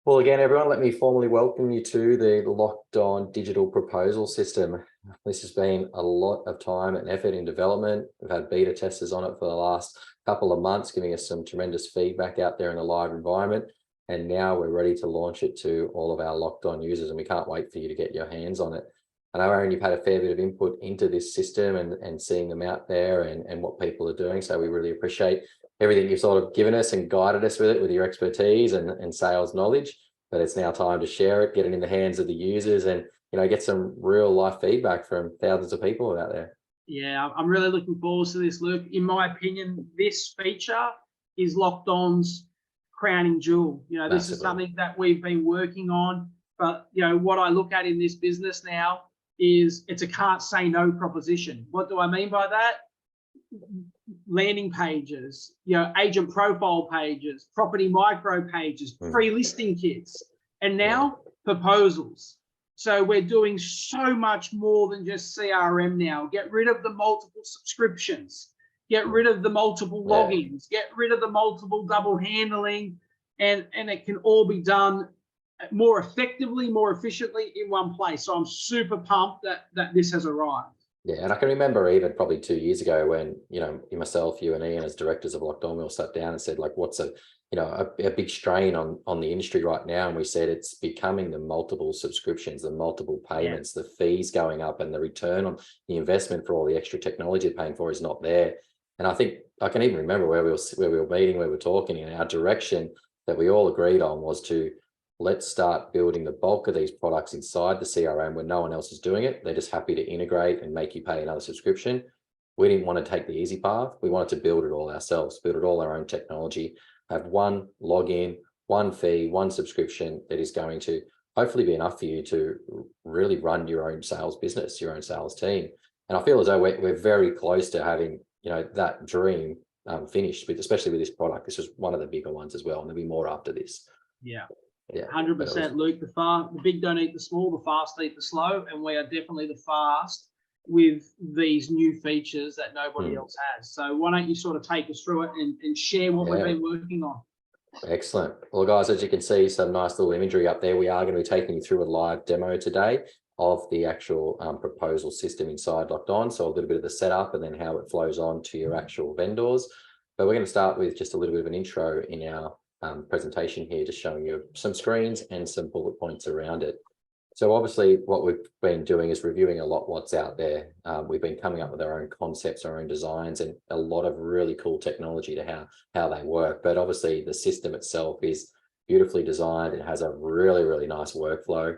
Well, again, everyone, let me formally welcome you to the Locked On digital proposal system. This has been a lot of time and effort in development. We've had beta testers on it for the last couple of months, giving us some tremendous feedback out there in a live environment. And now we're ready to launch it to all of our Locked On users, and we can't wait for you to get your hands on it. I know, Aaron, you've had a fair bit of input into this system and seeing them out there and what people are doing. So we really appreciate everything you've sort of given us and guided us with it, with your expertise and sales knowledge. But it's now time to share it, get it in the hands of the users, and get some real life feedback from thousands of people out there. Yeah, I'm really looking forward to this, Luke. In my opinion, this feature is Locked On's crowning jewel. This is something that we've been working on. But what I look at in this business now is it's a can't say no proposition. What do I mean by that? Landing pages, agent profile pages, property micro pages, free listing kits, and now proposals. So we're doing so much more than just CRM now. Get rid of the multiple subscriptions, get rid of the multiple logins, get rid of the multiple double handling, and it can all be done more effectively, more efficiently in one place. So I'm super pumped that this has arrived. Yeah, and I can remember even probably 2 years ago when, myself, you and Ian as directors of Locked On, we all sat down and said, like, what's a big strain on the industry right now? And we said it's becoming the multiple subscriptions, the multiple payments, the fees going up, and the return on the investment for all the extra technology they're paying for is not there. And I think I can even remember where we were meeting, where we were talking, and our direction that we all agreed on was to let's start building the bulk of these products inside the CRM where no one else is doing it. They're just happy to integrate and make you pay another subscription. We didn't want to take the easy path. We wanted to build it all ourselves, build it all our own technology, have one login, one fee, one subscription that is going to hopefully be enough for you to really run your own sales business, your own sales team. And I feel as though we're very close to having, that dream finished, especially with this product. This is one of the bigger ones as well, and there'll be more after this. Yeah. Yeah, 100%, Luke. The big don't eat the small, the fast eat the slow, and we are definitely the fast with these new features that nobody else has. So why don't you sort of take us through it and share what we've been working on? Excellent. Well, guys, as you can see, some nice little imagery up there. We are going to be taking you through a live demo today of the actual proposal system inside Locked On. So a little bit of the setup and then how it flows on to your actual vendors. But we're going to start with just a little bit of an intro in our presentation here, just showing you some screens and some bullet points around it. So obviously what we've been doing is reviewing a lot what's out there. We've been coming up with our own concepts, our own designs, and a lot of really cool technology to how they work. But obviously the system itself is beautifully designed. It has a really, really nice workflow.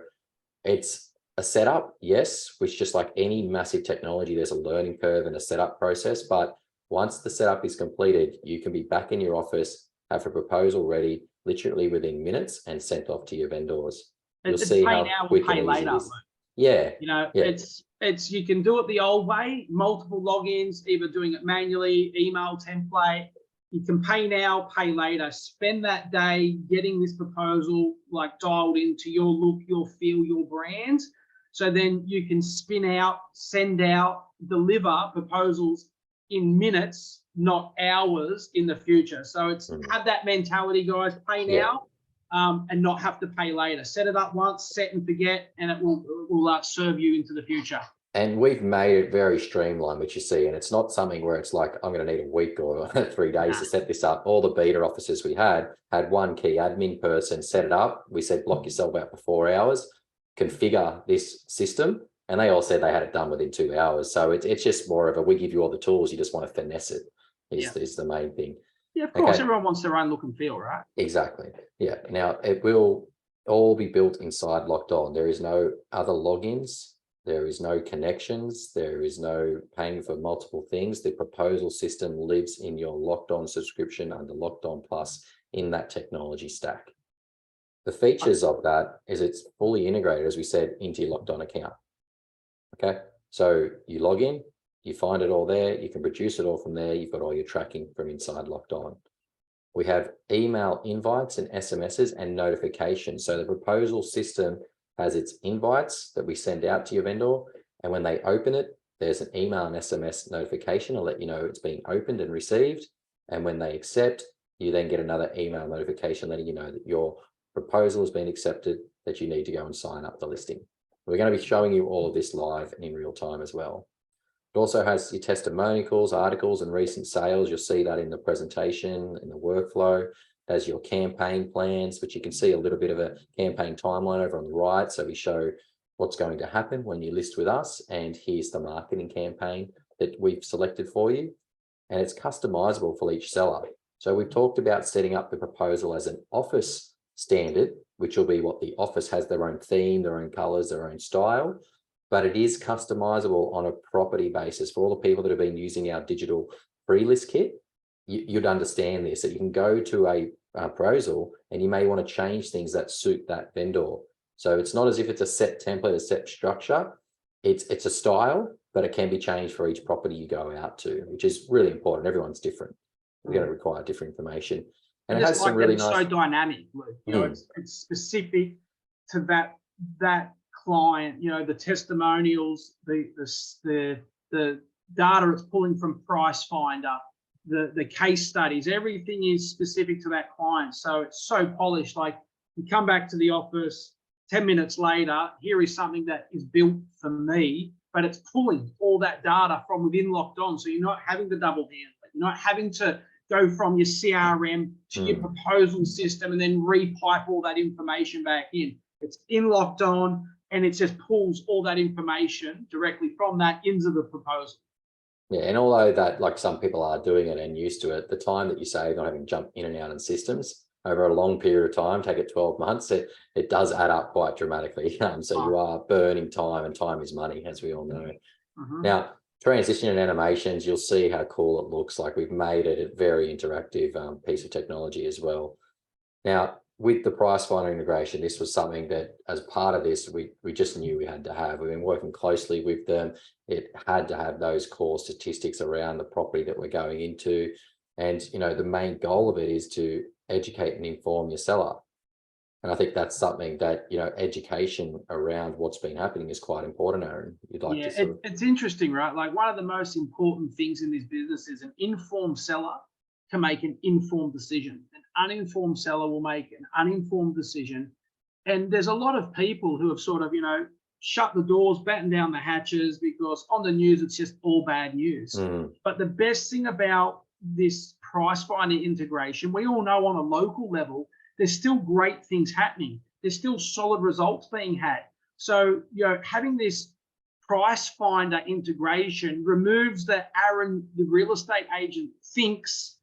It's a setup, yes, which just like any massive technology, there's a learning curve and a setup process. But once the setup is completed, you can be back in your office, have a proposal ready literally within minutes and sent off to your vendors. You'll see how quick and easy it is. Yeah. It's you can do it the old way, multiple logins, either doing it manually, email template. You can pay now, pay later. Spend that day getting this proposal like dialed into your look, your feel, your brand. So then you can spin out, send out, deliver proposals in minutes, not hours in the future. So it's have that mentality, guys. Pay now and not have to pay later. Set it up once, set and forget, and it will serve you into the future. And we've made it very streamlined, which you see, and it's not something where it's like, I'm going to need a week or 3 days to set this up. All the beta officers we had one key admin person set it up. We said, block yourself out for 4 hours, configure this system. And they all said they had it done within 2 hours. So it's just more of a, we give you all the tools, you just want to finesse it, is the main thing. Yeah, of course, everyone wants their own look and feel, right? Exactly. Yeah. Now, it will all be built inside Locked On. There is no other logins. There is no connections. There is no paying for multiple things. The proposal system lives in your Locked On subscription under Locked On Plus in that technology stack. The features of that is it's fully integrated, as we said, into your Locked On account. Okay, so you log in, you find it all there, you can produce it all from there, you've got all your tracking from inside Locked On. We have email invites and SMSs and notifications. So the proposal system has its invites that we send out to your vendor, and when they open it, there's an email and SMS notification. I'll let you know it's being opened and received. And when they accept, you then get another email notification letting you know that your proposal has been accepted, that you need to go and sign up the listing. We're going to be showing you all of this live and in real time as well. It also has your testimonials, articles, and recent sales. You'll see that in the presentation, in the workflow. It has your campaign plans, which you can see a little bit of a campaign timeline over on the right. So we show what's going to happen when you list with us, and here's the marketing campaign that we've selected for you, and it's customizable for each seller. So we've talked about setting up the proposal as an office standard, which will be what the office has, their own theme, their own colors, their own style, but it is customizable on a property basis. For all the people that have been using our digital pre-list kit, you'd understand this, that you can go to a proposal and you may want to change things that suit that vendor. So it's not as if it's a set template, a set structure. It's a style, but it can be changed for each property you go out to, which is really important. Everyone's different. We're going to require different information. And it has some really nice. So dynamic, Luke. You know, it's specific to that client. You know, the testimonials, the data it's pulling from Price Finder, the case studies, everything is specific to that client. So it's so polished. Like, you come back to the office 10 minutes later, here is something that is built for me, but it's pulling all that data from within LockedOn. So you're not having to double handle it. You're not having to go from your CRM to your proposal system and then repipe all that information back in. It's in LockedOn, and it just pulls all that information directly from that into the proposal. Yeah, and although that, like, some people are doing it and used to it, the time that you save on having to jump in and out in systems over a long period of time, take it 12 months, it does add up quite dramatically. So you are burning time, and time is money, as we all know. Now, transition and animations, you'll see how cool it looks. Like, we've made it a very interactive piece of technology as well. Now, with the Price Finder integration, this was something that, as part of this, we just knew we had to have. We've been working closely with them. It had to have those core statistics around the property that we're going into. And, you know, the main goal of it is to educate and inform your seller. And I think that's something that, you know, education around what's been happening is quite important, Aaron. You'd like to sort of... It's interesting, right? Like, one of the most important things in this business is an informed seller can make an informed decision. An uninformed seller will make an uninformed decision. And there's a lot of people who have sort of, you know, shut the doors, batten down the hatches, because on the news, it's just all bad news. But the best thing about this Price Finder integration, we all know on a local level, there's still great things happening. There's still solid results being had. So, you know, having this Price Finder integration removes the Aaron, the real estate agent, thinks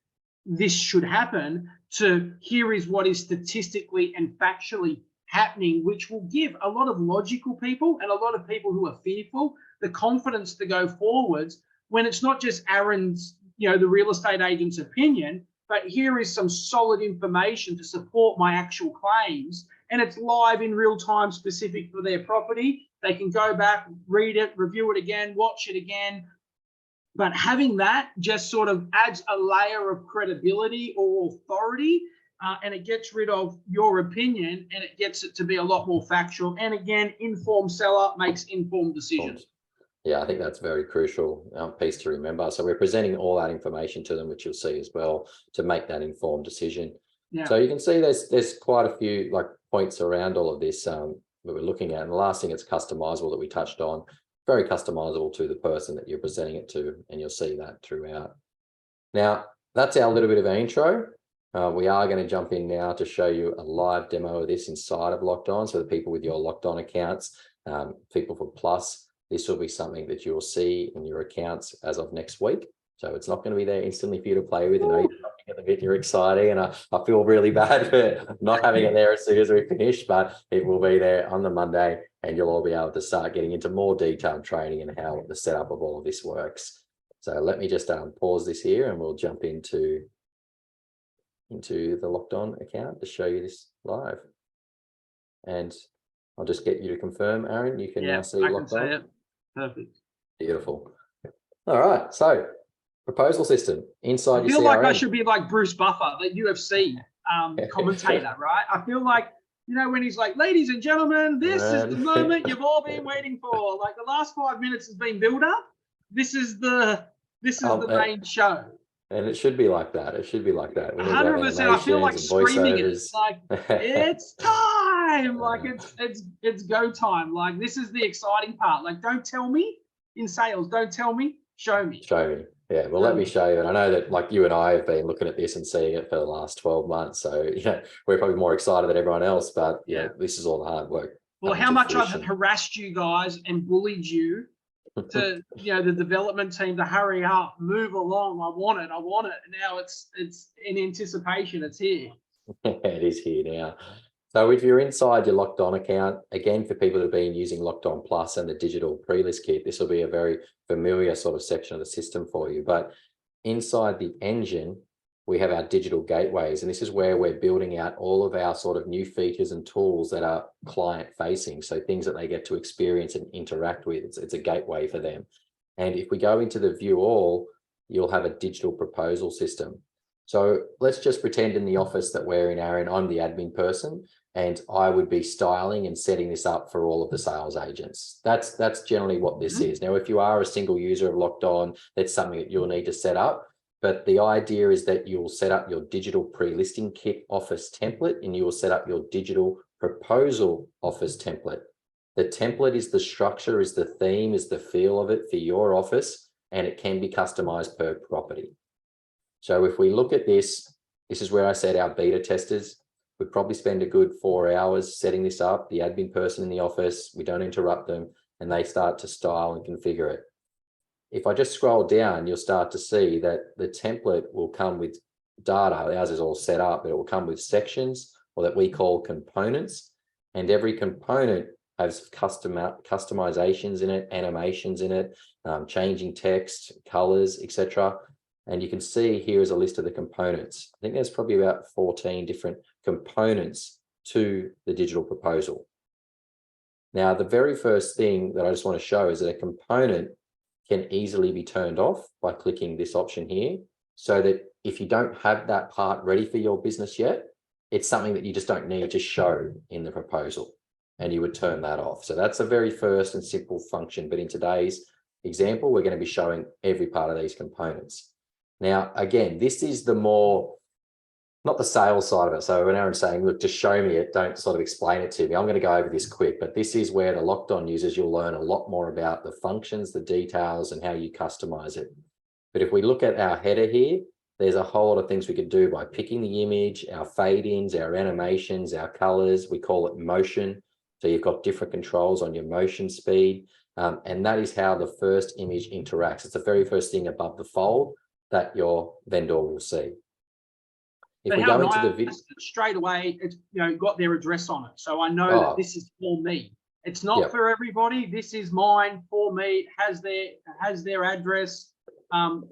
this should happen, to here is what is statistically and factually happening, which will give a lot of logical people and a lot of people who are fearful the confidence to go forwards, when it's not just Aaron's, you know, the real estate agent's opinion, but here is some solid information to support my actual claims, and it's live in real time, specific for their property. They can go back, read it, review it again, watch it again. But having that just sort of adds a layer of credibility or authority, and it gets rid of your opinion, and it gets it to be a lot more factual. And again, informed seller makes informed decisions. Yeah, I think that's a very crucial piece to remember. So we're presenting all that information to them, which you'll see as well, to make that informed decision. Yeah. So you can see there's quite a few like points around all of this that we're looking at. And the last thing, it's customizable, that we touched on. Very customizable to the person that you're presenting it to, and you'll see that throughout. Now, that's our little bit of an intro. We are going to jump in now to show you a live demo of this inside of LockedOn. So the people with your LockedOn accounts, people for Plus, this will be something that you'll see in your accounts as of next week. So it's not going to be there instantly for you to play with. You know, you're jumping at the bit, you're exciting, and I feel really bad for not having it there as soon as we finish, but it will be there on the Monday, and you'll all be able to start getting into more detailed training and how the setup of all of this works. So let me just pause this here, and we'll jump into the LockedOn account to show you this live. And I'll just get you to confirm, Aaron. You can now see LockedOn. I can see it. Perfect. Beautiful. All right. So proposal system inside. I feel like I should be like Bruce Buffer, the UFC commentator, right? I feel like, you know, when he's like, ladies and gentlemen, this is the moment you've all been waiting for. Like, the last 5 minutes has been built up. This is the main show. And it should be like that. It should be like that. We need to have 100%. I feel like animations and screaming it. voiceovers. Like, it's time. Like it's go time. Like, this is the exciting part. Like, don't tell me in sales. Don't tell me. Show me. Show me. Yeah, well, let me show you. And I know that like you and I have been looking at this and seeing it for the last 12 months. So, we're probably more excited than everyone else, but yeah, this is all the hard work. Well, how much I've harassed you guys and bullied you to, the development team to hurry up, move along. I want it. Now it's in anticipation. It's here. It is here now. So if you're inside your LockedOn account, again, for people that have been using LockedOn Plus and the digital pre-list kit, this will be a very familiar sort of section of the system for you. But inside the engine, we have our digital gateways, and this is where we're building out all of our sort of new features and tools that are client facing. So things that they get to experience and interact with. It's a gateway for them. And if we go into the view all, you'll have a digital proposal system. So let's just pretend in the office that we're in, Aaron, I'm the admin person, and I would be styling and setting this up for all of the sales agents. That's generally what this is. Now, if you are a single user of LockedOn, that's something that you'll need to set up. But the idea is that you'll set up your digital pre-listing kit office template, and you will set up your digital proposal office template. The template is the structure, is the theme, is the feel of it for your office, and it can be customized per property. So if we look at this, this is where I said our beta testers would probably spend a good 4 hours setting this up. The admin person in the office, we don't interrupt them, and they start to style and configure it. If I just scroll down, you'll start to see that the template will come with data. Ours is all set up, but it will come with sections, or that we call components. And every component has customizations in it, animations in it, changing text, colors, etc. And you can see here is a list of the components. I think there's probably about 14 different components to the digital proposal. Now, the very first thing that I just want to show is that a component can easily be turned off by clicking this option here, so that if you don't have that part ready for your business yet, it's something that you just don't need to show in the proposal, and you would turn that off. So that's a very first and simple function. But in today's example, we're going to be showing every part of these components. Now, again, this is the more, not the sales side of it. So when Aaron's saying, look, just show me it, don't sort of explain it to me. I'm going to go over this quick, but this is where the LockedOn users, you'll learn a lot more about the functions, the details, and how you customize it. But if we look at our header here, there's a whole lot of things we could do by picking the image, our fade-ins, our animations, our colors. We call it motion. So you've got different controls on your motion speed. And that is how the first image interacts. It's the very first thing above the fold that your vendor will see. If we go into the video, straight away, it's got their address on it, so I know that this is for me. It's not for everybody. This is mine for me. It has their address,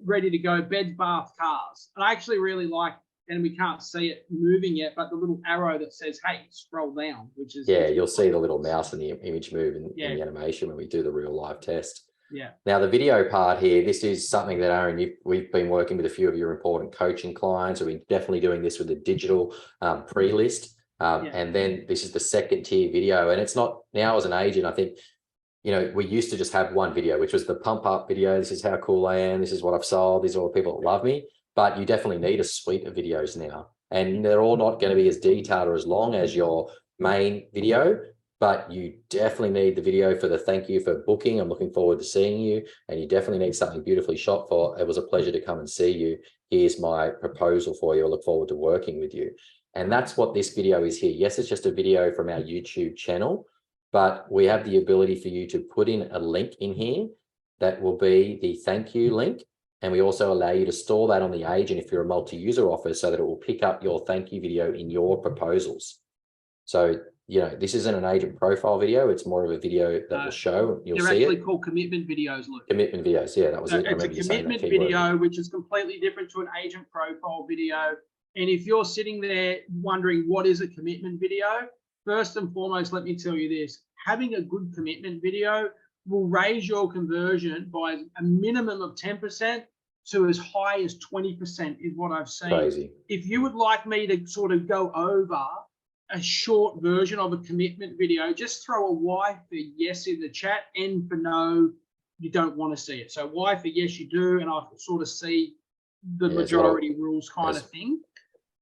ready to go. Beds, bath, cars. And I actually really like, and we can't see it moving yet, but the little arrow that says, "Hey, scroll down," which is you'll see the little mouse and the image move in the animation when we do the real live test. Yeah. Now, the video part here, this is something that, Aaron, we've been working with a few of your important coaching clients. We're definitely doing this with the digital pre-list. And then this is the second tier video. And it's not, now as an agent, I think, we used to just have one video, which was the pump up video. This is how cool I am. This is what I've sold. These are all the people that love me. But you definitely need a suite of videos now. And they're all not going to be as detailed or as long as your main video. But you definitely need the video for the thank you for booking. I'm looking forward to seeing you. And you definitely need something beautifully shot for, it was a pleasure to come and see you. Here's my proposal for you. I look forward to working with you. And that's what this video is here. Yes, it's just a video from our YouTube channel, but we have the ability for you to put in a link in here that will be the thank you link. And we also allow you to store that on the agent if you're a multi-user office, so that it will pick up your thank you video in your proposals. So, this isn't an agent profile video. It's more of a video that will show. You'll see it. They're actually called commitment videos, Luke. Commitment videos. Yeah, that was it. It's a commitment video, which is completely different to an agent profile video. And if you're sitting there wondering what is a commitment video, first and foremost, let me tell you this. Having a good commitment video will raise your conversion by a minimum of 10% to as high as 20% is what I've seen. Crazy. If you would like me to sort of go over a short version of a commitment video, just throw a Y for yes in the chat, and for no, you don't want to see it. So Y for yes, you do, and I sort of see the majority rules kind yes. of thing.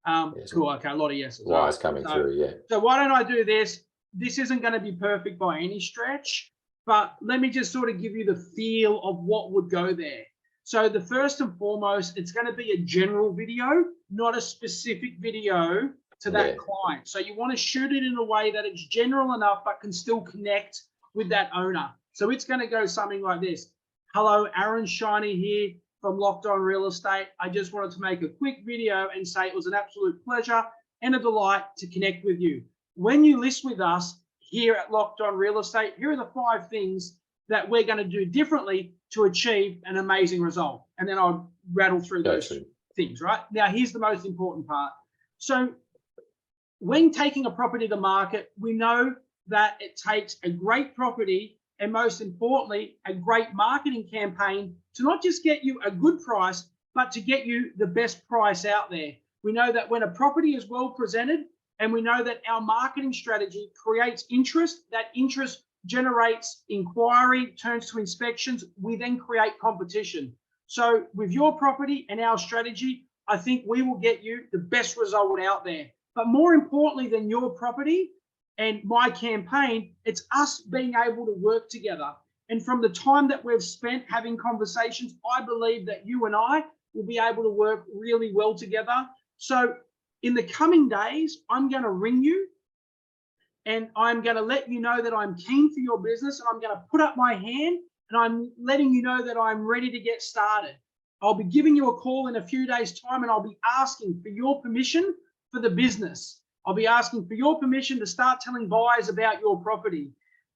Yes. Cool. Okay, a lot of yeses. Why is coming through? Yeah. So why don't I do this? This isn't going to be perfect by any stretch, but let me just sort of give you the feel of what would go there. So the first and foremost, it's going to be a general video, not a specific video to that client. So you want to shoot it in a way that it's general enough, but can still connect with that owner. So it's going to go something like this. Hello, Aaron Shiny here from LockedOn Real Estate. I just wanted to make a quick video and say it was an absolute pleasure and a delight to connect with you. When you list with us here at LockedOn Real Estate, here are the 5 things that we're going to do differently to achieve an amazing result. And then I'll rattle through those things, right? Now, here's the most important part. So when taking a property to market, we know that it takes a great property and, most importantly, a great marketing campaign to not just get you a good price, but to get you the best price out there. We know that when a property is well presented, and we know that our marketing strategy creates interest, that interest generates inquiry, turns to inspections, we then create competition. So with your property and our strategy, I think we will get you the best result out there. But more importantly than your property and my campaign, it's us being able to work together. And from the time that we've spent having conversations, I believe that you and I will be able to work really well together. So in the coming days, I'm going to ring you and I'm going to let you know that I'm keen for your business, and I'm going to put up my hand and I'm letting you know that I'm ready to get started. I'll be giving you a call in a few days' time, and I'll be asking for your permission for the business. I'll be asking for your permission to start telling buyers about your property.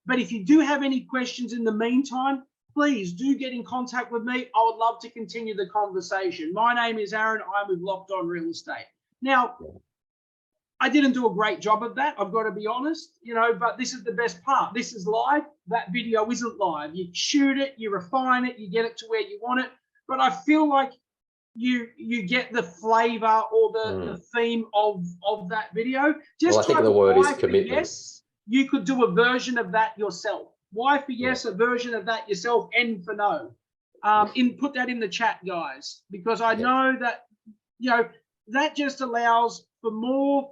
But if you do have any questions in the meantime, please do get in contact with me. I would love to continue the conversation. My name is Aaron. I'm with LockedOn Real Estate. Now, I didn't do a great job of that, I've got to be honest, but this is the best part. This is live. That video isn't live. You shoot it, you refine it, you get it to where you want it. But I feel like you get the flavor or the theme of that video. Just I think the word is commitment. Yes, you could do a version of that yourself. Why for yes, a version of that yourself, and for no. Put that in the chat, guys, because I know that, that just allows for more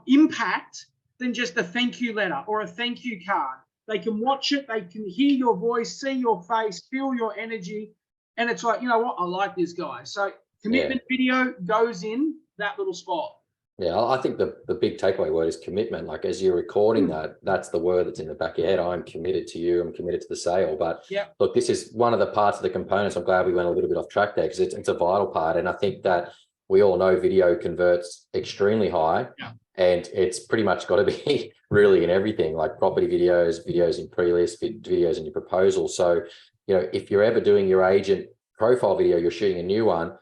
impact than just a thank you letter or a thank you card. They can watch it, they can hear your voice, see your face, feel your energy, and it's like, you know what, I like this guy. So commitment video goes in that little spot. Yeah, I think the big takeaway word is commitment. Like, as you're recording that, that's the word that's in the back of your head. I'm committed to you. I'm committed to the sale. But look, this is one of the parts of the components. I'm glad we went a little bit off track there, because it's a vital part. And I think that we all know video converts extremely high, and it's pretty much got to be really in everything, like property videos, videos in pre-list, videos in your proposal. So, if you're ever doing your agent profile video, you're shooting a new one,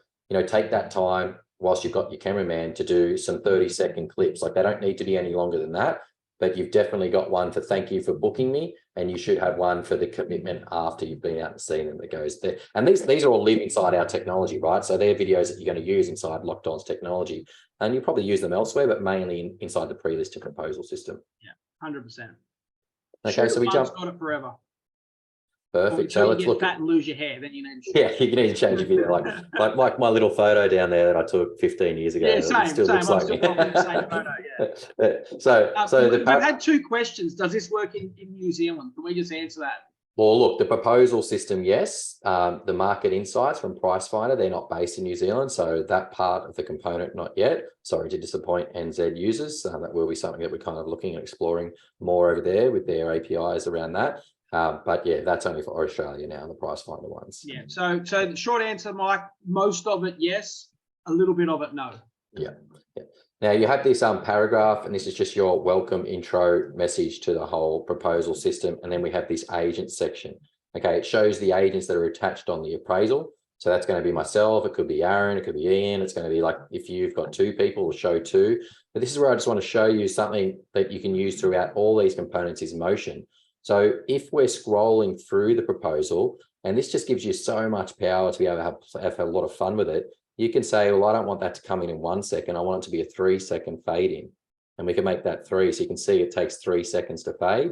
take that time whilst you've got your cameraman to do some 30-second clips. Like, they don't need to be any longer than that, but you've definitely got one for thank you for booking me, and you should have one for the commitment after you've been out and seen them that goes there. And these are all live inside our technology, right? So they're videos that you're going to use inside LockedOn's technology, and you probably use them elsewhere, but mainly inside the pre-listed proposal system. Yeah, 100%. Okay, so we jump. Got it forever. Perfect. So let's look fat and lose your hair, then you need to. Yeah, you need to change your video. like my little photo down there that I took 15 years ago. Yeah, same. It still looks like me. Same photo, So we've had 2 questions. Does this work in New Zealand? Can we just answer that? Well, look, the proposal system, yes. The market insights from Price Finder, they're not based in New Zealand, so that part of the component, not yet. Sorry to disappoint NZ users. That will be something that we're kind of looking at exploring more over there with their APIs around that. But yeah, that's only for Australia now, the Price Finder ones. Yeah. So the short answer, Mike, most of it yes, a little bit of it no. Yeah. Now you have this paragraph, and this is just your welcome intro message to the whole proposal system. And then we have this agent section. Okay, it shows the agents that are attached on the appraisal. So that's going to be myself, it could be Aaron, it could be Ian. It's going to be like, if you've got 2 people, we'll show 2. But this is where I just want to show you something that you can use throughout all these components is motion. So if we're scrolling through the proposal, and this just gives you so much power to be able to have a lot of fun with it, you can say, well, I don't want that to come in 1 second. I want it to be a 3-second fade in. And we can make that 3. So you can see it takes 3 seconds to fade.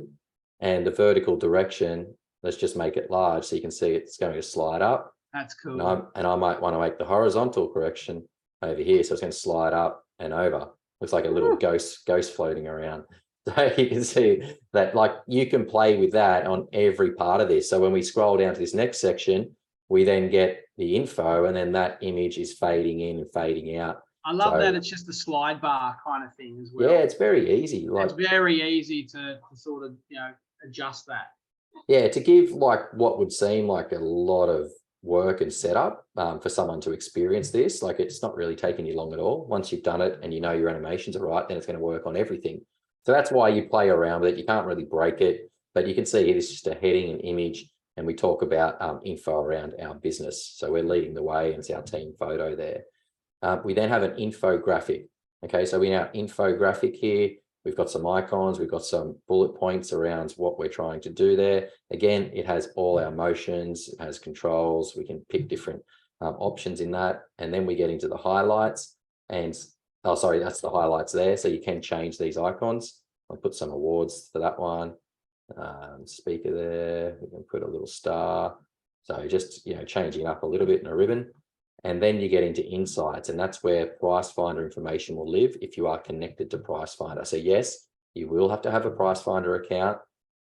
And the vertical direction, let's just make it large. So you can see it's going to slide up That's And cool. I might want to make the horizontal correction over here. So it's going to slide up and over. Looks like a little ghost floating around. So you can see that, like, you can play with that on every part of this. So when we scroll down to this next section, we then get the info, and then that image is fading in and fading out. I love So that it's just a slide bar kind of thing as yeah, well. it's very easy. Like, It's very easy to sort of, adjust that. yeah, to give like what would seem like a lot of work and setup for someone to experience this, like, it's not really taking you long at all. Once you've done it and you know your animations are right, then it's going to work on everything. So that's why you play around with it. You can't really break it, but you can see here, this is just a heading and image, and we talk about info around our business. So we're leading the way, and it's our team photo there. We then have an infographic. Okay, so in our infographic here, we've got some icons, we've got some bullet points around what we're trying to do there. Again, it has all our motions, it has controls, we can pick different options in that. And then we get into the highlights, and, oh, sorry, that's the highlights there. So you can change these icons. I'll put some awards for that one. Speaker there, we can put a little star. So just, changing up a little bit in a ribbon. And then you get into insights, and that's where Price Finder information will live if you are connected to Price Finder. So yes, you will have to have a Price Finder account.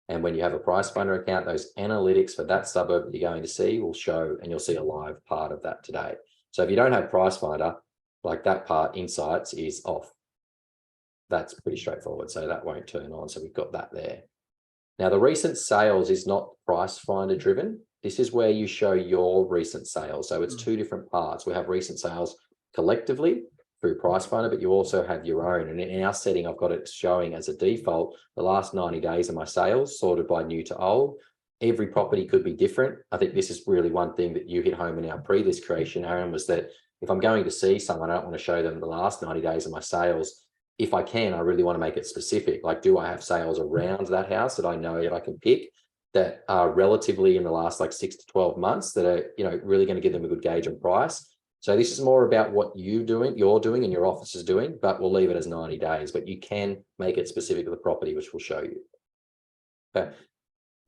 And when you have a Price Finder account, those analytics for that suburb that you're going to see will show, and you'll see a live part of that today. So if you don't have Price Finder, like that part, insights, is off. That's pretty straightforward. So that won't turn on. So we've got that there. Now, the recent sales is not Price Finder driven. This is where you show your recent sales. So it's two different parts. We have recent sales collectively through Price Finder, but you also have your own. And in our setting, I've got it showing as a default the last 90 days of my sales, sorted by new to old. Every property could be different. I think this is really one thing that you hit home in our previous creation, Aaron, was that if I'm going to see someone, I don't want to show them the last 90 days of my sales. If I can, I really want to make it specific. Like, do I have sales around that house that I know that I can pick that are relatively in the last like 6 to 12 months that are, really going to give them a good gauge on price. So this is more about what you're doing and your office is doing, but we'll leave it as 90 days, but you can make it specific to the property, which we'll show you. Okay.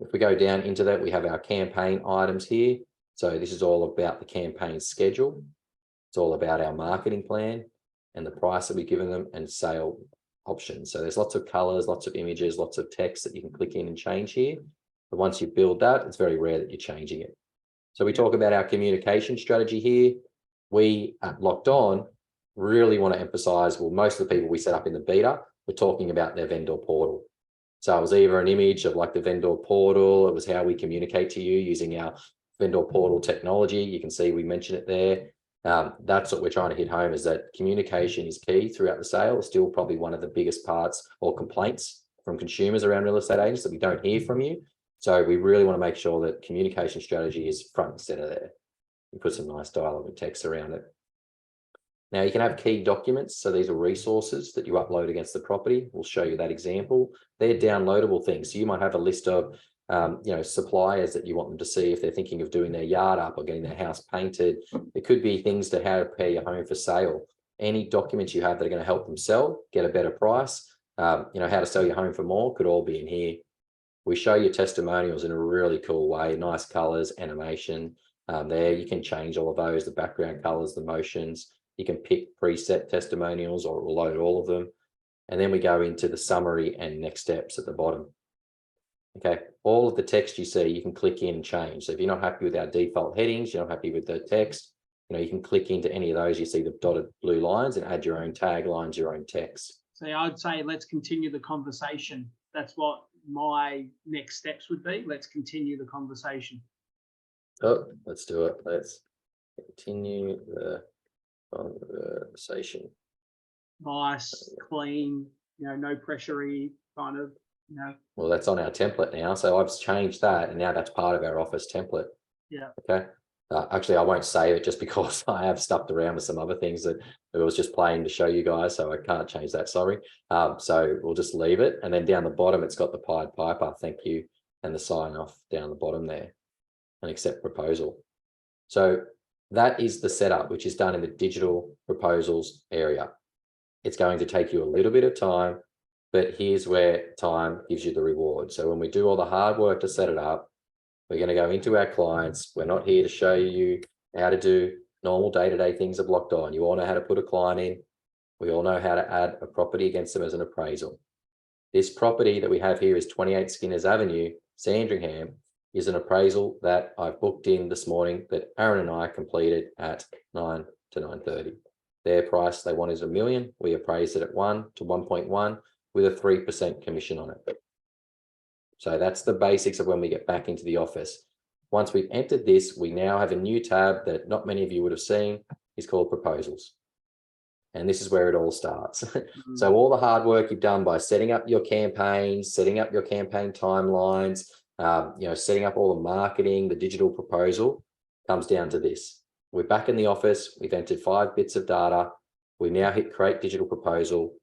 If we go down into that, we have our campaign items here. So this is all about the campaign schedule. It's all about our marketing plan and the price that we've given them, and sale options. So there's lots of colors, lots of images, lots of text that you can click in and change here. But once you build that, it's very rare that you're changing it. So we talk about our communication strategy here. We at LockedOn really want to emphasize, well, most of the people we set up in the beta were talking about their vendor portal. So it was either an image of like the vendor portal, it was how we communicate to you using our vendor portal technology. You can see we mentioned it there. That's what we're trying to hit home, is that communication is key throughout the sale. It's still probably one of the biggest parts or complaints from consumers around real estate agents that we don't hear from you. So we really want to make sure that communication strategy is front and center there. You put some nice dialogue and text around it. Now you can have key documents. So these are resources that you upload against the property. We'll show you that example. They're downloadable things. So you might have a list of suppliers that you want them to see if they're thinking of doing their yard up or getting their house painted. It could be things to how to prepare your home for sale. Any documents you have that are going to help them sell, get a better price, how to sell your home for more, could all be in here. We show you testimonials in a really cool way, nice colors, animation. There you can change all of those, the background colors, the motions. You can pick preset testimonials, or it will load all of them. And then we go into the summary and next steps at the bottom. Okay, all of the text you see, you can click in and change. So if you're not happy with our default headings, you're not happy with the text, you can click into any of those. You see the dotted blue lines and add your own taglines, your own text. So I'd say let's continue the conversation. That's what my next steps would be. Let's continue the conversation. Oh, let's do it. Let's continue the conversation. Nice, clean, no pressure-y kind of, Well, that's on our template now. So I've changed that, and now that's part of our office template. Yeah. Okay. Actually, I won't save it just because I have stuffed around with some other things that it was just playing to show you guys. So I can't change that. Sorry. So we'll just leave it. And then down the bottom, it's got the Pied Piper, thank you, and the sign off down the bottom there, and accept proposal. So that is the setup, which is done in the digital proposals area. It's going to take you a little bit of time, but here's where time gives you the reward. So when we do all the hard work to set it up, We're going to go into our clients. We're not here to show you how to do normal day-to-day things of Locked On. You all know how to put a client in. We all know how to add a property against them as an appraisal. This property that we have here is 28 Skinners Avenue, Sandringham, is an appraisal that I've booked in this morning that Aaron and I completed at 9 to 9:30. Their price they want is $1 million. We appraised it at 1 to 1.1 with a 3% commission on it. So that's the basics of when we get back into the office. Once we've entered this, we now have a new tab that not many of you would have seen. Is called proposals. And this is where it all starts. So all the hard work you've done by setting up your campaigns, setting up your campaign timelines, setting up all the marketing, the digital proposal comes down to this. We're back in the office. We've entered 5 bits of data. We now hit create digital proposal.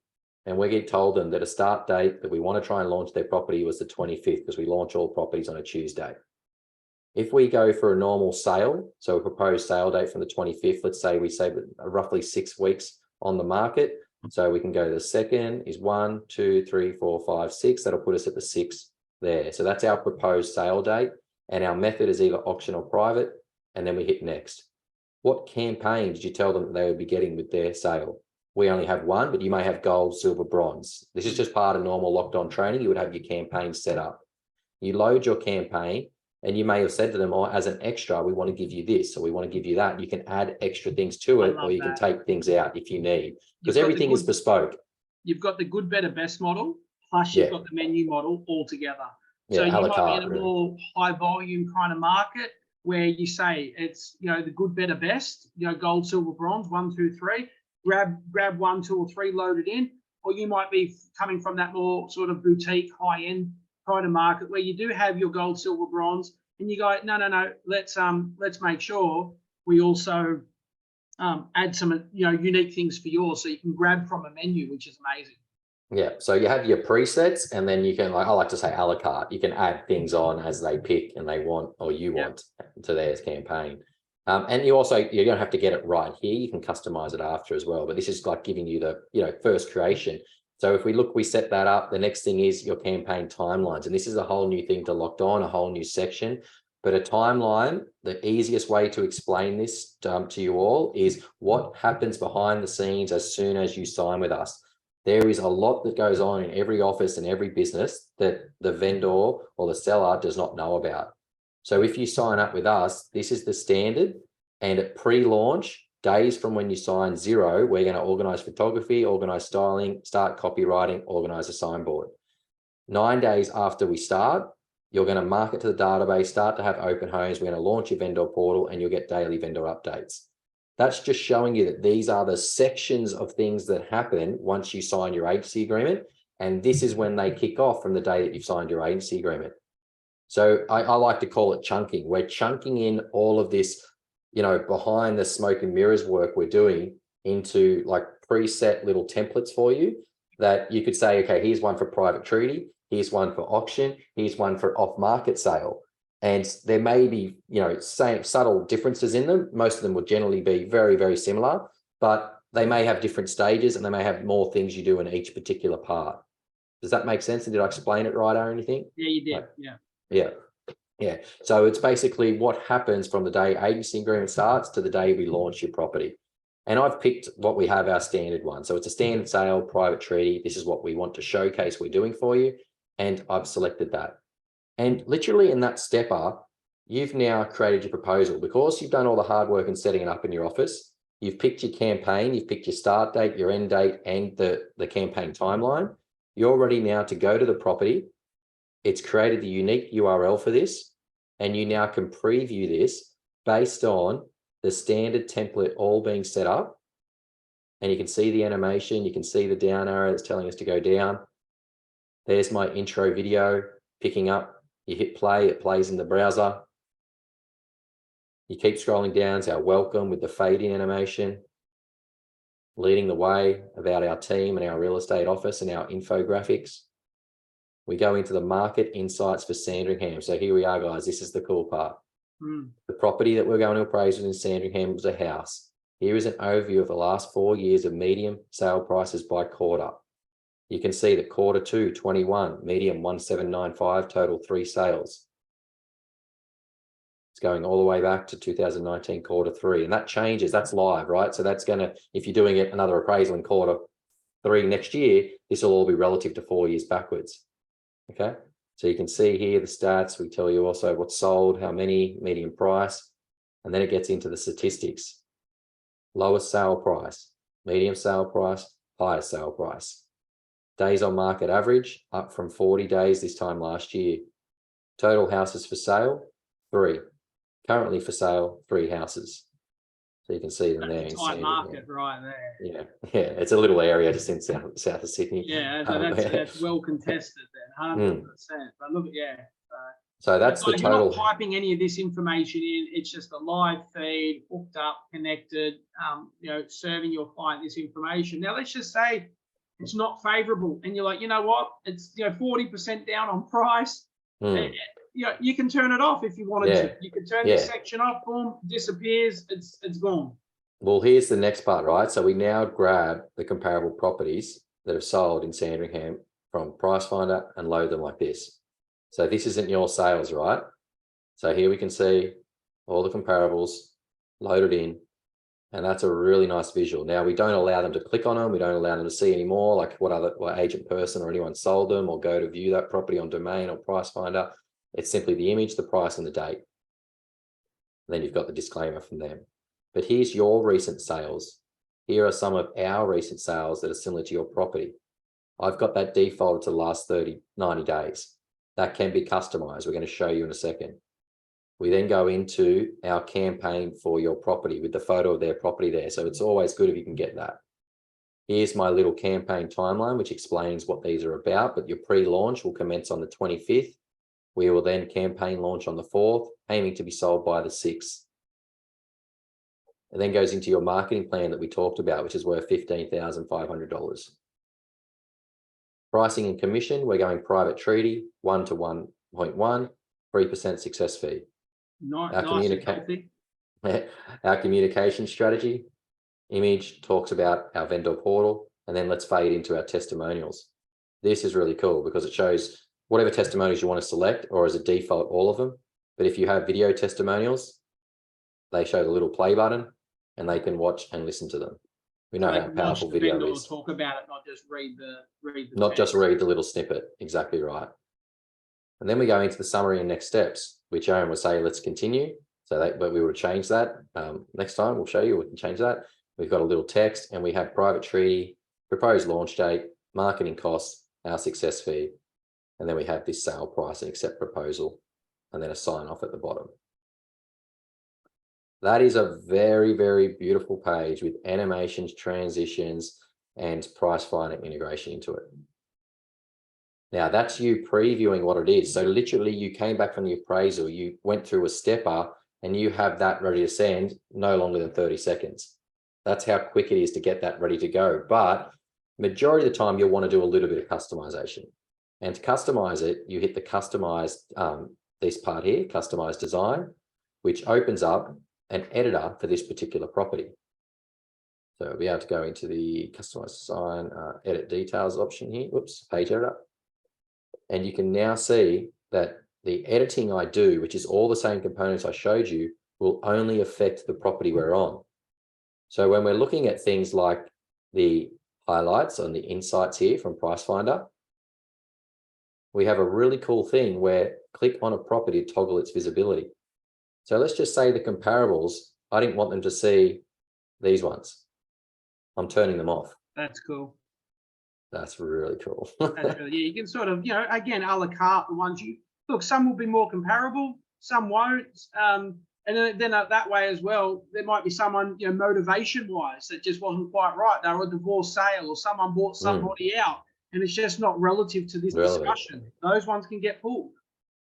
And we get told them that a start date that we want to try and launch their property was the 25th because we launch all properties on a Tuesday. If we go for a normal sale, so a proposed sale date from the 25th, let's say we say roughly 6 weeks on the market. So we can go to the second is 1, 2, 3, 4, 5, 6. That'll put us at the 6th there. So that's our proposed sale date. And our method is either auction or private. And then we hit next. What campaign did you tell them that they would be getting with their sale? We only have one, but you may have gold, silver, bronze. This is just part of normal Locked On training. You would have your campaign set up. You load your campaign and you may have said to them, oh, as an extra, we want to give you this, or we want to give you that. You can add extra things to it, or you can take things out if you need, because everything is bespoke. You've got the good, better, best model, plus you've got the menu model all together. So you might be in a more high volume kind of market where you say it's, the good, better, best, gold, silver, bronze, 1, 2, 3. Grab 1, 2, or 3 loaded in, or you might be coming from that more sort of boutique high-end kind of market where you do have your gold, silver, bronze, and you go, no, let's make sure we also add some unique things for yours, so you can grab from a menu, which is amazing. Yeah, so you have your presets, and then you can, I like to say a la carte. You can add things on as they pick and they want, or you want to their campaign. And you don't have to get it right here. You can customize it after as well. But this is like giving you the, first creation. So if we set that up, the next thing is your campaign timelines. And this is a whole new thing to Locked On, a whole new section. But a timeline, the easiest way to explain this to you all is what happens behind the scenes as soon as you sign with us. There is a lot that goes on in every office and every business that the vendor or the seller does not know about. So if you sign up with us, this is the standard, and at pre-launch, days from when you sign 0, we're going to organize photography, organize styling, start copywriting, organize a signboard. 9 days after we start, you're going to market to the database, start to have open homes. We're going to launch your vendor portal and you'll get daily vendor updates. That's just showing you that these are the sections of things that happen once you sign your agency agreement. And this is when they kick off from the day that you've signed your agency agreement. So I like to call it chunking. We're chunking in all of this, behind the smoke and mirrors work we're doing into like preset little templates for you that you could say, okay, here's one for private treaty, here's one for auction, here's one for off-market sale. And there may be, same subtle differences in them. Most of them will generally be very, very similar, but they may have different stages and they may have more things you do in each particular part. Does that make sense? And did I explain it right or anything? Yeah, you did. Yeah. So it's basically what happens from the day agency agreement starts to the day we launch your property. And I've picked what we have, our standard one. So it's a standard sale, private treaty. This is what we want to showcase we're doing for you. And I've selected that. And literally in that stepper, you've now created your proposal. Because you've done all the hard work in setting it up in your office, you've picked your campaign, you've picked your start date, your end date, and the campaign timeline. You're ready now to go to the property. It's created the unique URL for this, and you now can preview this based on the standard template all being set up. And you can see the animation, you can see the down arrow that's telling us to go down. There's my intro video picking up. You hit play, it plays in the browser. You keep scrolling down to our welcome with the fade-in animation, leading the way about our team and our real estate office and our infographics. We go into the market insights for Sandringham. So here we are, guys. This is the cool part. The property that we're going to appraise in Sandringham was a house. Here is an overview of the last 4 years of medium sale prices by quarter. You can see that quarter 2, 21, medium 1795, total 3 sales. It's going all the way back to 2019 Q3, and that changes. That's live, right? So that's going to, if you're doing it another appraisal in Q3 next year, this will all be relative to 4 years backwards. Okay, so you can see here the stats. We tell you also what's sold, how many, median price, and then it gets into the statistics. Lowest sale price, medium sale price, highest sale price. Days on market average up from 40 days this time last year. Total houses for sale, 3. Currently for sale, 3 houses. So you can see them there. That's a tight market right Yeah, there. it's a little area just in south of Sydney. Yeah, that's well contested then, 100%. But look, yeah. So that's the total. You're not piping any of this information in. It's just a live feed, hooked up, connected, serving your client this information. Now, let's just say it's not favorable and you're like, you know what, it's 40% down on price. You can turn it off if you wanted to. You can turn this section off, boom, disappears, it's gone. Well, here's the next part, right? So we now grab the comparable properties that have sold in Sandringham from Price Finder and load them like this. So this isn't your sales, right? So here we can see all the comparables loaded in, and that's a really nice visual. Now, we don't allow them to click on them. We don't allow them to see anymore, like what agent person or anyone sold them, or go to view that property on Domain or Price Finder. It's simply the image, the price, and the date. And then you've got the disclaimer from them. But here's your recent sales. Here are some of our recent sales that are similar to your property. I've got that defaulted to the last 90 days. That can be customized. We're going to show you in a second. We then go into our campaign for your property with the photo of their property there. So it's always good if you can get that. Here's my little campaign timeline, which explains what these are about, but your pre-launch will commence on the 25th. We will then campaign launch on the 4th, aiming to be sold by the 6th. It then goes into your marketing plan that we talked about, which is worth $15,500. Pricing and commission, we're going private treaty, 1 to 1.1, 3% success fee. Our communication strategy, image talks about our vendor portal, and then let's fade into our testimonials. This is really cool because it shows whatever testimonials you want to select, or as a default, all of them. But if you have video testimonials, they show the little play button and they can watch and listen to them. We know how powerful video is. Talk about it, not just read the not text. just read the little snippet. Exactly right. And then we go into the summary and next steps, which Aaron will say, let's continue. But we will change that next time. We'll show you, we can change that. We've got a little text and we have private treaty, proposed launch date, marketing costs, our success fee. And then we have this sale price and accept proposal, and then a sign off at the bottom. That is a very, very beautiful page with animations, transitions, and Price Finder integration into it. Now that's you previewing what it is. So literally you came back from the appraisal, you went through a stepper, and you have that ready to send no longer than 30 seconds. That's how quick it is to get that ready to go. But majority of the time you'll want to do a little bit of customization. And to customize it, you hit the customized, this part here, customize design, which opens up an editor for this particular property. So we'll be able to go into the customize design, edit details option here, page editor. And you can now see that the editing I do, which is all the same components I showed you, will only affect the property we're on. So when we're looking at things like the highlights on the insights here from Price Finder, we have a really cool thing where click on a property to toggle its visibility. So let's just say the comparables, I didn't want them to see these ones. I'm turning them off. That's cool. That's really cool. That's really, yeah, you can sort of, again, a la carte, the ones you, look, some will be more comparable, some won't. And then that way as well, there might be someone, motivation-wise, that just wasn't quite right. They were a divorce sale or someone bought somebody out and it's just not relative to this discussion. Those ones can get pulled.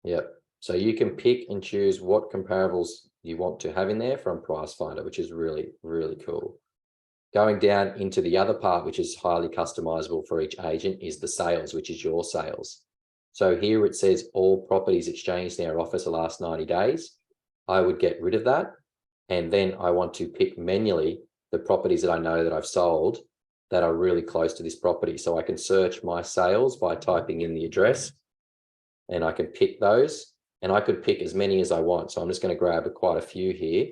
Yep. So you can pick and choose what comparables you want to have in there from Price Finder, which is really, really cool. Going down into the other part, which is highly customizable for each agent, is the sales, which is your sales. So here it says all properties exchanged in our office the last 90 days. I would get rid of that. And then I want to pick manually the properties that I know that I've sold that are really close to this property. So I can search my sales by typing in the address and I can pick those. and I could pick as many as I want. So I'm just going to grab quite a few here,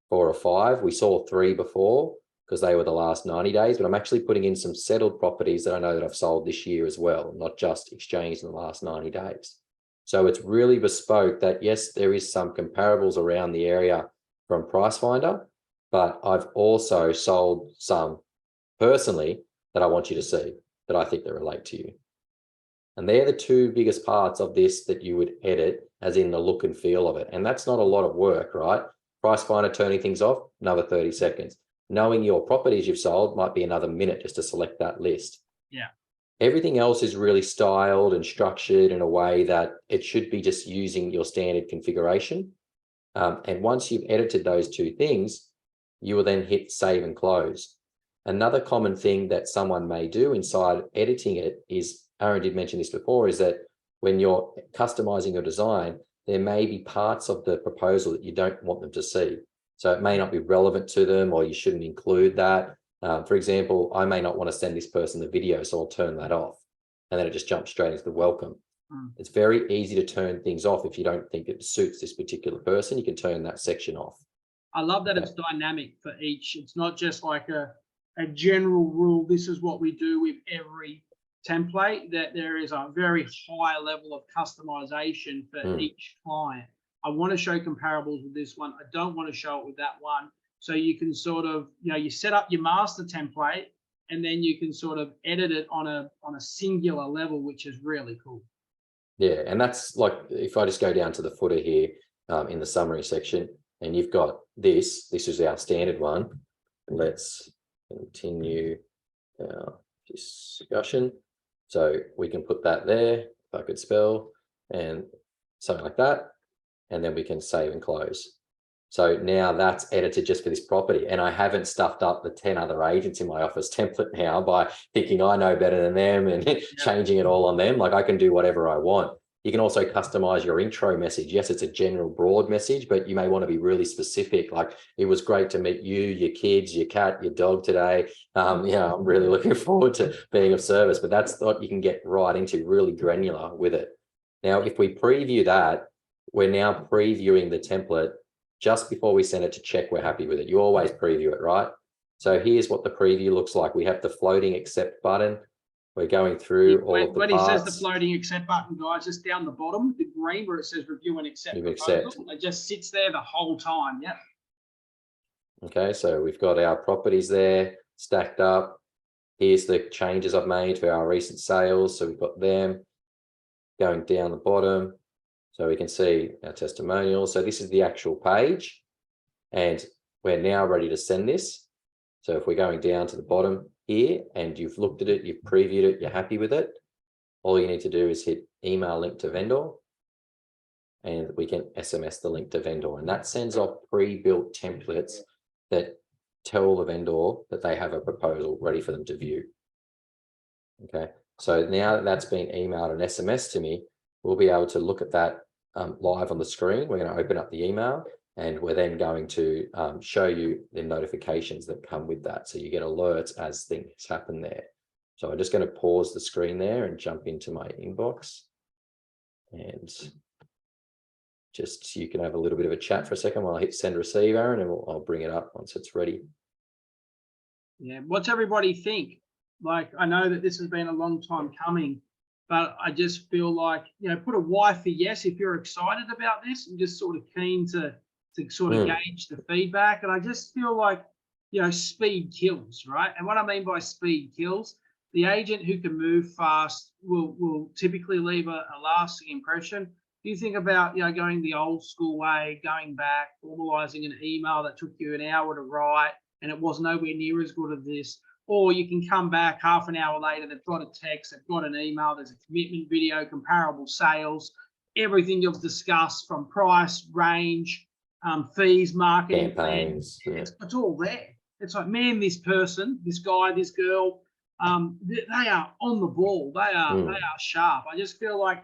4 or 5. We saw 3 before because they were the last 90 days, but I'm actually putting in some settled properties that I know that I've sold this year as well, not just exchanged in the last 90 days. So it's really bespoke that, yes, there is some comparables around the area from Price Finder, but I've also sold some personally that I want you to see that I think that relate to you. And they're the 2 biggest parts of this that you would edit, as in the look and feel of it. And that's not a lot of work, right? Price Finder turning things off, another 30 seconds. Knowing your properties you've sold might be another minute just to select that list. Yeah. Everything else is really styled and structured in a way that it should be just using your standard configuration. And once you've edited those 2 things, you will then hit save and close. Another common thing that someone may do inside editing it is, Aaron did mention this before, is that when you're customizing your design, there may be parts of the proposal that you don't want them to see. So it may not be relevant to them, or you shouldn't include that. For example, I may not want to send this person the video, so I'll turn that off. And then it just jumps straight into the welcome. It's very easy to turn things off if you don't think it suits this particular person. You can turn that section off. I love that it's dynamic for each. It's not just like a general rule. This is what we do with every template, that there is a very high level of customization for each client. I want to show comparables with this one. I don't want to show it with that one. So you can sort of, you set up your master template, and then you can sort of edit it on a singular level, which is really cool. Yeah, and that's like, if I just go down to the footer here in the summary section, and you've got this is our standard one. Let's continue our discussion. So we can put that there, if I could spell, and something like that. And then we can save and close. So now that's edited just for this property. And I haven't stuffed up the 10 other agents in my office template now by thinking I know better than them and changing it all on them. Like, I can do whatever I want. You can also customize your intro message. Yes, it's a general broad message, but you may want to be really specific. Like, it was great to meet you, your kids, your cat, your dog today. I'm really looking forward to being of service, but that's what you can get right into, really granular with it. Now, if we preview that, we're now previewing the template just before we send it to check we're happy with it. You always preview it, right? So here's what the preview looks like. We have the floating accept button. We're going through all of the when parts. He says the floating accept button, guys, just down the bottom, the green where it says review and accept proposal, it just sits there the whole time. Yeah. Okay, so we've got our properties there stacked up. Here's the changes I've made for our recent sales. So we've got them going down the bottom. So we can see our testimonials. So this is the actual page, and we're now ready to send this. So if we're going down to the bottom here and you've looked at it, you've previewed it, you're happy with it, all you need to do is hit email link to vendor, and we can SMS the link to vendor, and that sends off pre-built templates that tell the vendor that they have a proposal ready for them to view. Okay, so now that that's been emailed and SMS to me, we'll be able to look at that live on the screen. We're going to open up the email, and we're then going to show you the notifications that come with that. So you get alerts as things happen there. So I'm just going to pause the screen there and jump into my inbox, and just so you can have a little bit of a chat for a second while I hit send receive, Aaron, and I'll bring it up once it's ready. Yeah, what's everybody think? Like, I know that this has been a long time coming, but I just feel like, put a Y for yes if you're excited about this and just sort of keen to sort of gauge the feedback. And I just feel like, speed kills, right? And what I mean by speed kills, the agent who can move fast will typically leave a lasting impression. If you think about, going the old school way, going back, formalizing an email that took you an hour to write, and it was nowhere near as good as this. Or you can come back half an hour later, they've got a text, they've got an email, there's a commitment video, comparable sales, everything you've discussed from price, range, fees, marketing campaigns. It's all there. It's like, man, this person, this guy, this girl, they are on the ball. They are sharp. I just feel like,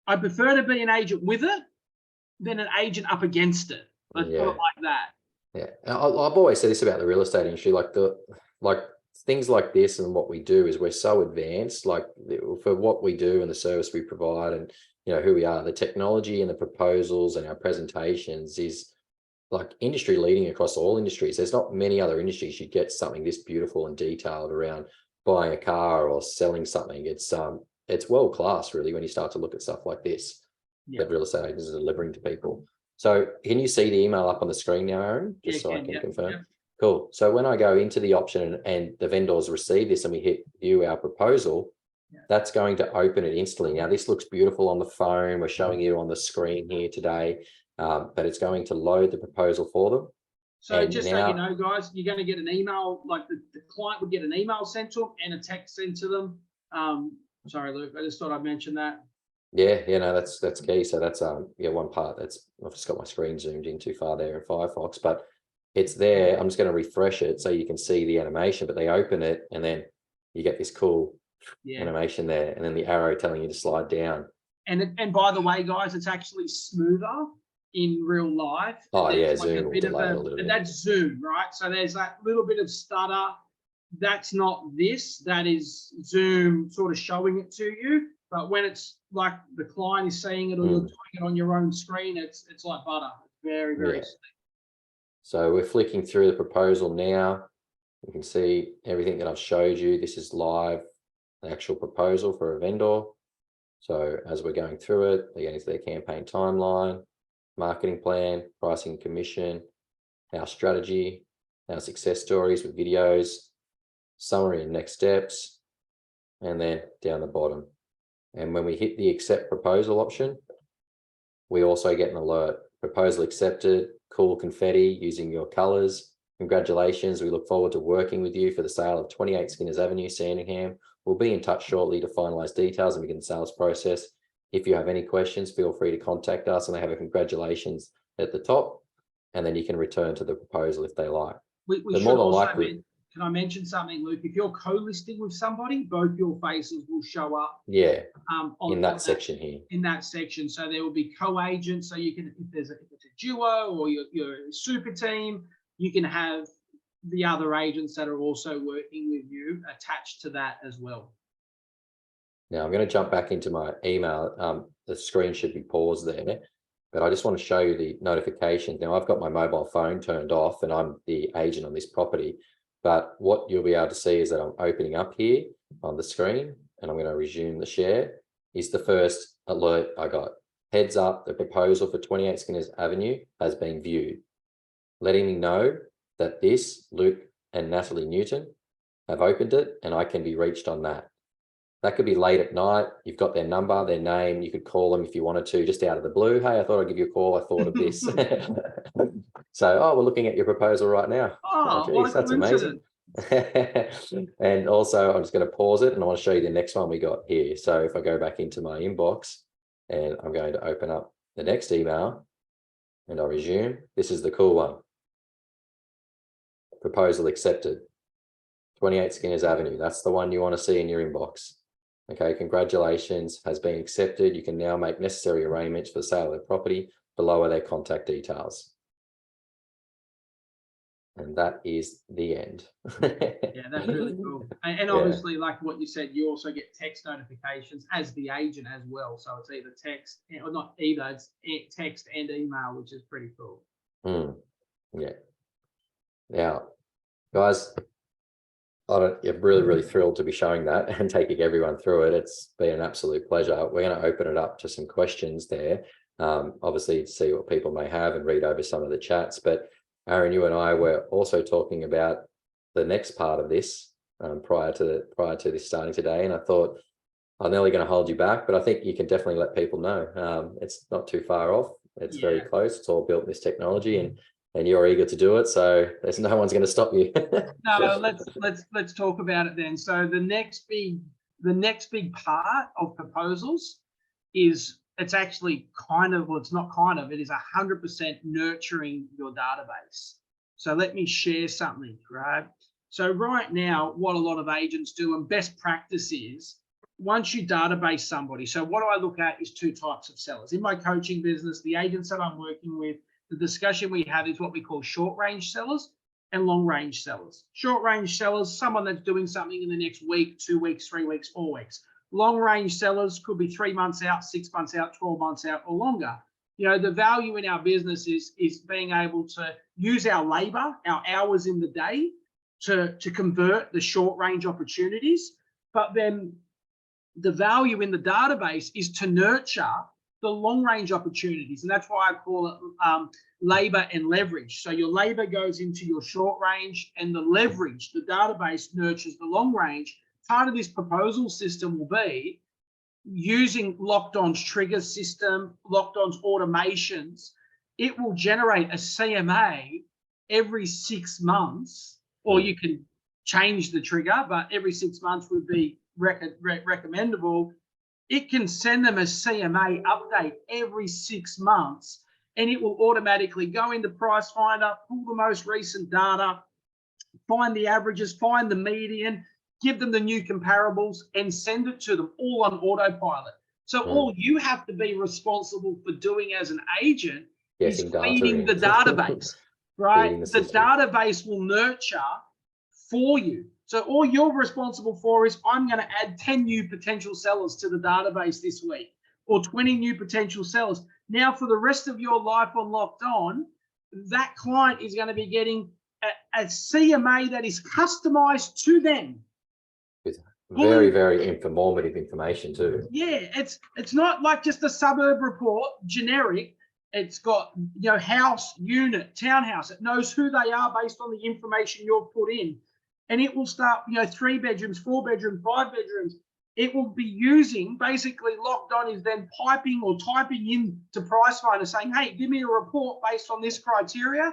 I prefer to be an agent with it than an agent up against it. Let's put it like that. Yeah, I've always said this about the real estate industry, like things like this and what we do is we're so advanced, like for what we do and the service we provide and, you know, who we are, the technology and the proposals and our presentations is like industry leading across all industries. There's not many other industries you get something this beautiful and detailed around buying a car or selling something. It's world class really when you start to look at stuff like this that real estate agents are delivering to people. So can you see the email up on the screen now, Aaron? Just so I can confirm. Cool. So when I go into the option and the vendors receive this and we hit view our proposal, that's going to open it instantly. Now this looks beautiful on the phone. We're showing you on the screen here today, but it's going to load the proposal for them. So and just now, so you know, guys, you're going to get an email, like the client would get an email sent to them and a text sent to them. Sorry, Luke, I just thought I'd mention that. Yeah, no, that's key. So that's one part. That's I've just got my screen zoomed in too far there in Firefox, but it's there. I'm just going to refresh it so you can see the animation, but they open it and then you get this cool animation there, and then the arrow telling you to slide down. And by the way, guys, it's actually smoother in real life. Oh yeah, Zoom will delay a little bit. That's Zoom, right? So there's that little bit of stutter. That's not this. That is Zoom sort of showing it to you. But when it's like the client is seeing it or you're doing it on your own screen, it's like butter. It's very, very slick. So we're flicking through the proposal now. You can see everything that I've showed you. This is live, the actual proposal for a vendor. So as we're going through it, they get into their campaign timeline, marketing plan, pricing, commission, our strategy, our success stories with videos, summary and next steps, and then down the bottom. And when we hit the accept proposal option, we also get an alert. Proposal accepted, cool confetti using your colors. Congratulations. We look forward to working with you for the sale of 28 Skinners Avenue, Sandringham. We'll be in touch shortly to finalize details and begin the sales process. If you have any questions, feel free to contact us, and they have a congratulations at the top, and then you can return to the proposal if they like. We should also can I mention something, Luke? If you're co-listing with somebody, both your faces will show up. Yeah. In that section here. In that section, so there will be co-agents. So you can, if it's a duo or you're a super team, you can have the other agents that are also working with you attached to that as well. Now I'm going to jump back into my email. The screen should be paused there, but I just want to show you the notifications. Now I've got my mobile phone turned off and I'm the agent on this property. But what you'll be able to see is that I'm opening up here on the screen and I'm going to resume the share. Is the first alert I got. Heads up, the proposal for 28 Skinners Avenue has been viewed, letting me know that this, Luke and Natalie Newton, have opened it and I can be reached on that. That could be late at night. You've got their number, their name. You could call them if you wanted to, just out of the blue. Hey, I thought I'd give you a call. I thought of this. So, we're looking at your proposal right now. Oh, geez, that's amazing. And also, I'm just going to pause it and I want to show you the next one we got here. So if I go back into my inbox and I'm going to open up the next email and I resume, this is the cool one. Proposal accepted. 28 Skinners Avenue. That's the one you want to see in your inbox. Okay, congratulations, has been accepted. You can now make necessary arrangements for the sale of the property. Below are their contact details. And that is the end. Yeah, that's really cool. And obviously, like what you said, you also get text notifications as the agent as well. So it's either text, or not either, it's text and email, which is pretty cool. Yeah. Now, guys, I'm really, really thrilled to be showing that and taking everyone through it. It's been an absolute pleasure. We're going to open it up to some questions there, obviously to see what people may have and read over some of the chats. But Aaron, you and I were also talking about the next part of this prior to this starting today, and I thought I'm nearly going to hold you back, but I think you can definitely let people know. It's not too far off. It's very close. It's all built in this technology, and you're eager to do it, so there's no one's going to stop you. No, let's talk about it then. So the next big part of proposals is, it's actually kind of, well, it's not kind of, it is 100% nurturing your database. So let me share something, right? So right now, what a lot of agents do, and best practice is, once you database somebody, so what I look at is two types of sellers. In my coaching business, the agents that I'm working with, the discussion we have is what we call short range sellers. and long range sellers. Short range sellers, someone that's doing something in the next week, 2 weeks, 3 weeks, 4 weeks. Long range sellers could be 3 months out, 6 months out, 12 months out, or longer. You know, the value in our business is being able to use our labor, our hours in the day to convert the short range opportunities. But then the value in the database is to nurture the long range opportunities. And that's why I call it labor and leverage. So your labor goes into your short range, and the leverage, the database, nurtures the long range. Part of this proposal system will be using LockedOn's trigger system, LockedOn's automations. It will generate a CMA every 6 months, or you can change the trigger, but every 6 months would be recommendable. It can send them a CMA update every 6 months, and it will automatically go into Price Finder, pull the most recent data, find the averages, find the median, give them the new comparables, and send it to them all on autopilot. So all you have to be responsible for doing as an agent is feeding the database, right? The database will nurture for you. So all you're responsible for is, I'm going to add 10 new potential sellers to the database this week, or 20 new potential sellers. Now, for the rest of your life on LockedOn, that client is going to be getting a CMA that is customized to them. With very, very informative information too. Yeah, it's not like just a suburb report, generic. It's got, you know, house, unit, townhouse. It knows who they are based on the information you've put in. And it will start, you know, 3 bedrooms, 4 bedrooms, 5 bedrooms. It will be using, basically, LockedOn is then piping or typing in to Price Finder saying, hey, give me a report based on this criteria.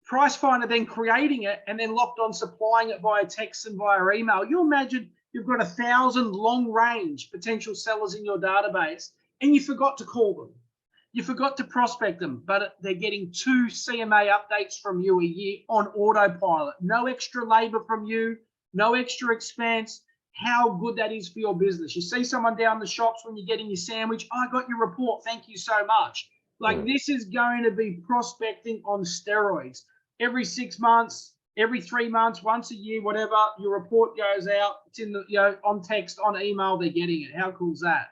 Price Finder then creating it, and then LockedOn supplying it via text and via email. You imagine you've got 1,000 long range potential sellers in your database, and you forgot to call them. You forgot to prospect them, but they're getting 2 CMA updates from you a year on autopilot. No extra labor from you, no extra expense. How good that is for your business. You see someone down the shops when you're getting your sandwich, I got your report, thank you so much. Like, this is going to be prospecting on steroids. Every 6 months, every 3 months, once a year, whatever, your report goes out. It's in the, you know, on text, on email, they're getting it. How cool is that?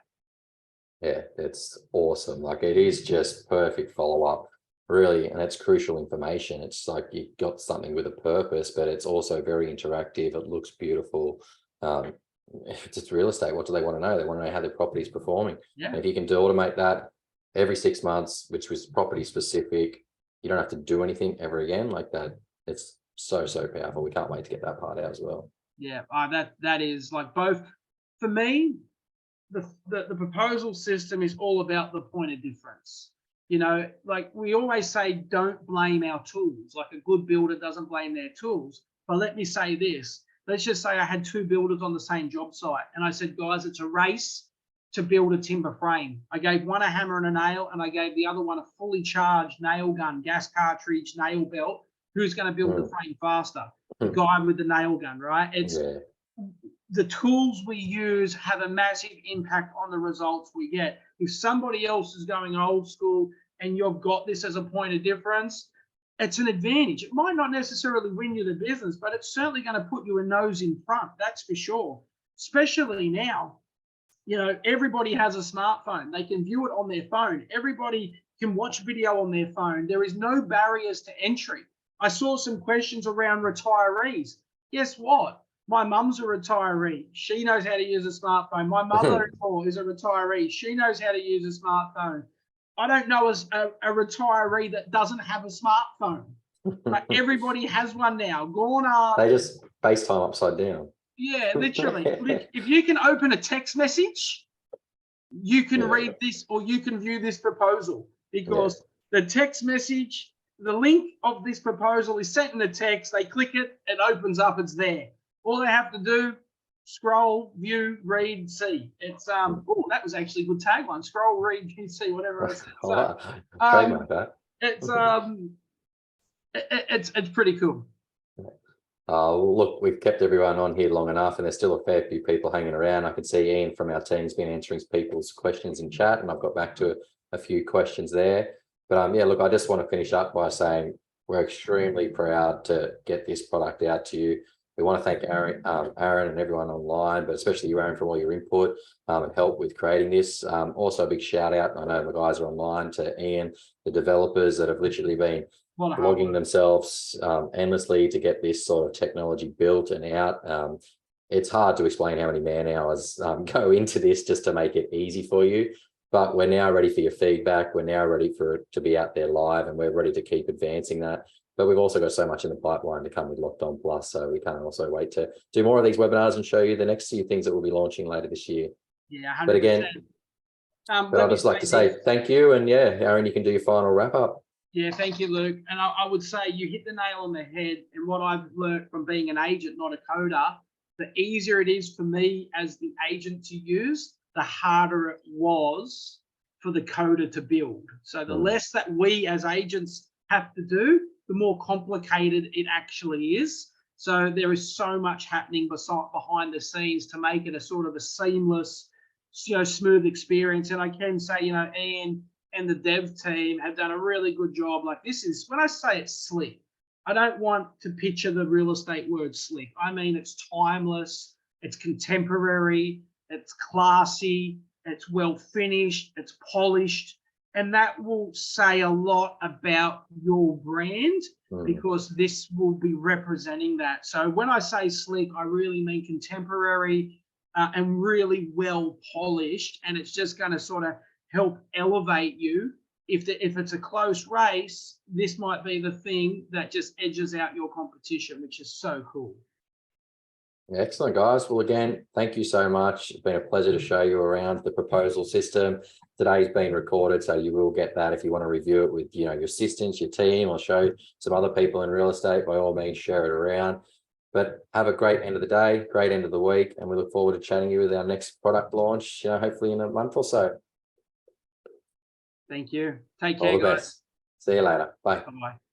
Yeah, it's awesome. Like, it is just perfect follow-up, really, and it's crucial information. It's like you've got something with a purpose, but it's also very interactive. It looks beautiful. If it's just real estate, what do they want to know? They want to know how their property is performing. Yeah. And if you can automate that every 6 months, which was property specific, you don't have to do anything ever again like that. It's so powerful. We can't wait to get that part out as well. Yeah, that is like, both for me. The proposal system is all about the point of difference. You know, like we always say, don't blame our tools. Like, a good builder doesn't blame their tools. But let me say this. Let's just say I had 2 builders on the same job site, and I said, guys, it's a race to build a timber frame. I gave one a hammer and a nail, and I gave the other one a fully charged nail gun, gas cartridge, nail belt. Who's going to build the frame faster? The guy with the nail gun, right? It's the tools we use have a massive impact on the results we get. If somebody else is going old school and you've got this as a point of difference, it's an advantage. It might not necessarily win you the business, but it's certainly going to put you a nose in front. That's for sure. Especially now, you know, everybody has a smartphone. They can view it on their phone. Everybody can watch video on their phone. There is no barriers to entry. I saw some questions around retirees. Guess what? My mum's a retiree. She knows how to use a smartphone. My mother-in-law is a retiree. She knows how to use a smartphone. I don't know a retiree that doesn't have a smartphone. But everybody has one now. They just FaceTime upside down. Yeah, literally. If you can open a text message, you can read this, or you can view this proposal, because the text message, the link of this proposal is sent in the text. They click it, it opens up, it's there. All they have to do, scroll, view, read, see. It's oh, that was actually a good tagline. Scroll, read, view, see, whatever I said. So, trademark that. It's pretty cool. Well, look, we've kept everyone on here long enough, and there's still a fair few people hanging around. I can see Ian from our team's been answering people's questions in chat, and I've got back to a few questions there. But yeah, look, I just want to finish up by saying we're extremely proud to get this product out to you. We want to thank Aaron, Aaron and everyone online, but especially you, Aaron, for all your input and help with creating this. Also, a big shout out, I know the guys are online, to Ian, the developers that have literally been blogging themselves endlessly to get this sort of technology built and out. It's hard to explain how many man hours go into this just to make it easy for you. But we're now ready for your feedback. We're now ready for it to be out there live, and we're ready to keep advancing that. But we've also got so much in the pipeline to come with Locked On Plus, so we can't also wait to do more of these webinars and show you the next few things that we'll be launching later this year. Yeah, 100%. But again, but I'd just like to say thank you, and yeah, Aaron, you can do your final wrap up. Yeah, thank you, Luke. And I would say you hit the nail on the head. And what I've learned from being an agent, not a coder, the easier it is for me as the agent to use, the harder it was for the coder to build. So the less that we as agents have to do, the more complicated it actually is. So there is so much happening behind the scenes to make it a sort of a seamless, smooth experience. And I can say, Ian and the dev team have done a really good job. Like, this is, when I say it's slick, I don't want to picture the real estate word slick. I mean, it's timeless, it's contemporary, it's classy, it's well finished, it's polished, and that will say a lot about your brand because this will be representing that. So when I say slick, I really mean contemporary and really well polished, and it's just going to sort of help elevate you. If it's a close race, this might be the thing that just edges out your competition, which is so cool. Excellent, guys. Well, again, thank you so much. It's been a pleasure to show you around the proposal system. Today's been recorded, so you will get that if you want to review it with your assistants, your team, or show some other people in real estate. By all means, share it around. But have a great end of the day, great end of the week, and we look forward to chatting you with our next product launch, hopefully in a month or so. Thank you. Take care, all the guys. best. See you later. Bye. Bye-bye.